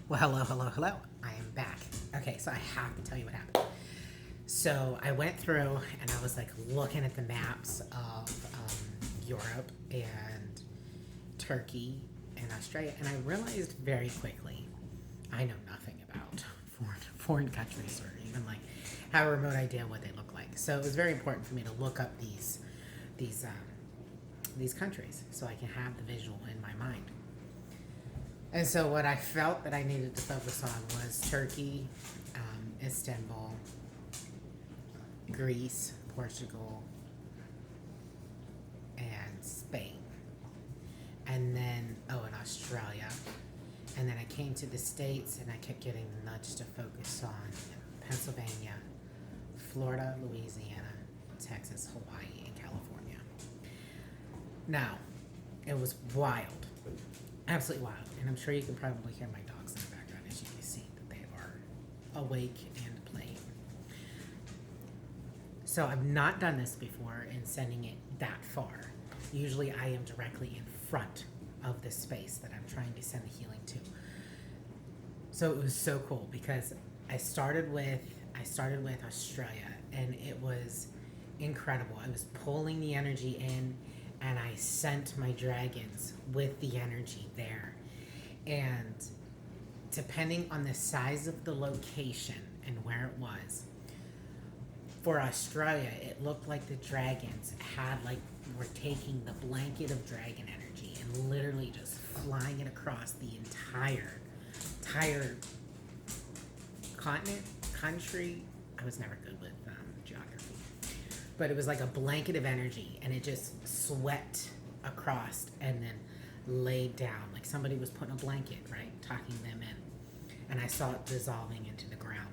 Well, hello. I am back. Okay, so I have to tell you what happened. So I went through and I was like looking at the maps of Europe and Turkey and Australia, and I realized very quickly I know nothing about foreign countries or even like have a remote idea what they look like. So it was very important for me to look up these um, these countries so I can have the visual in my mind. And so what I felt that I needed to focus on was Turkey, Istanbul, Greece, Portugal, and Spain. And then, and Australia. And then I came to the States and I kept getting the nudge to focus on Pennsylvania, Florida, Louisiana, Texas, Hawaii, and California. Now, it was wild. Absolutely wild. And I'm sure you can probably hear my dogs in the background as you can see that they are awake and playing. So I've not done this before in sending it that far. Usually I am directly in front of the space that I'm trying to send the healing to. So it was so cool because I started with Australia and it was incredible. I was pulling the energy in and I sent my dragons with the energy there. And depending on the size of the location and where it was, for Australia, it looked like the dragons were taking the blanket of dragon energy and literally just flying it across the entire continent, country. I was never good with geography, but it was like a blanket of energy, and it just swept across and then laid down like somebody was putting a blanket, right, tucking them in, and I saw it dissolving into the ground.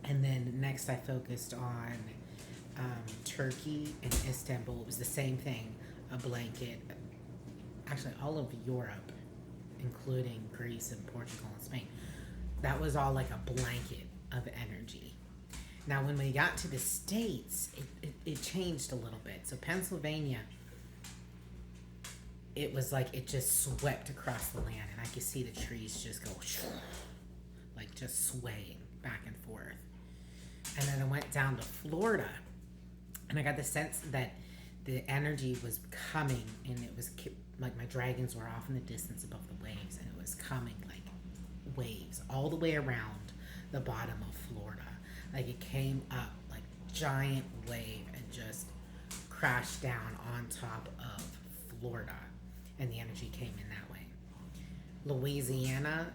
And then next, I focused on Turkey and Istanbul. It was the same thing, a blanket. Actually, all of Europe, including Greece and Portugal and Spain, that was all like a blanket of energy. Now, when we got to the States, it changed a little bit. So Pennsylvania, it was like it just swept across the land, and I could see the trees just go like just swaying back and forth. And then I went down to Florida, and I got the sense that the energy was coming, and it was like my dragons were off in the distance above the waves, and it was coming like waves all the way around the bottom of Florida. Like it came up like giant wave and just crashed down on top of Florida, and the energy came in that way. Louisiana,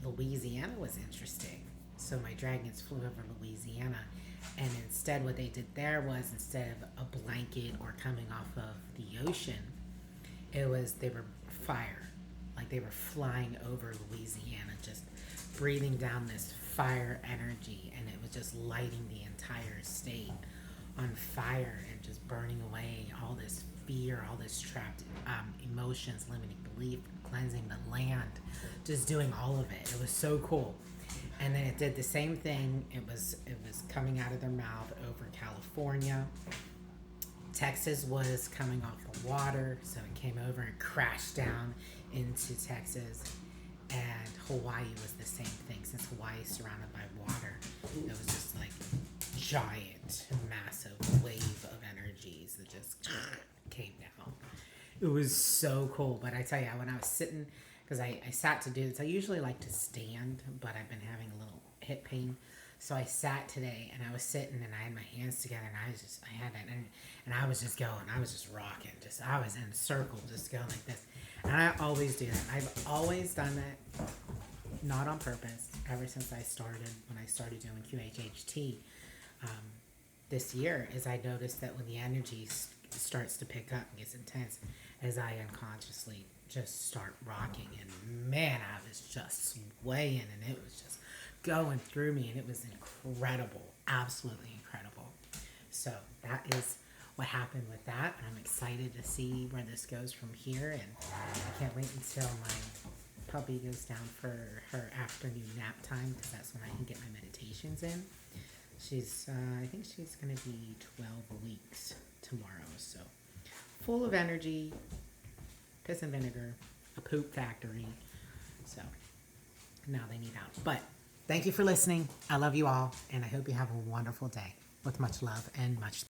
Louisiana was interesting. So my dragons flew over Louisiana, and instead, what they did there was instead of a blanket or coming off of the ocean, it was they were fire, like they were flying over Louisiana, just breathing down this fire energy, and it was just lighting the entire state on fire and just burning away all this fear, all this trapped emotions, limiting belief, cleansing the land, just doing all of it. It was so cool. And then it did the same thing. It was coming out of their mouth over California. Texas was coming off the water, so it came over and crashed down into Texas. And Hawaii was the same thing. Since Hawaii is surrounded by water, it was just like giant, massive wave of energies that just came down. It was so cool. But I tell you, when I was sitting, because I sat to do this, I usually like to stand, but I've been having a little hip pain. So I sat today, and I was sitting, and I had my hands together, and I had it, and I was just going, I was just rocking, I was in a circle, just going like this. And I always do that. I've always done that, not on purpose, ever since when I started doing QHHT this year, is I noticed that when the energy starts to pick up and gets intense, as I unconsciously just start rocking, and man, I was just swaying, and it was just going through me, and it was incredible, absolutely incredible. So that is what happened with that. I'm excited to see where this goes from here, and I can't wait until my puppy goes down for her afternoon nap time, because that's when I can get my meditations in. I think she's going to be 12 weeks tomorrow, so full of energy, piss and vinegar, a poop factory. So now they need out. But thank you for listening. I love you all, and I hope you have a wonderful day with much love and much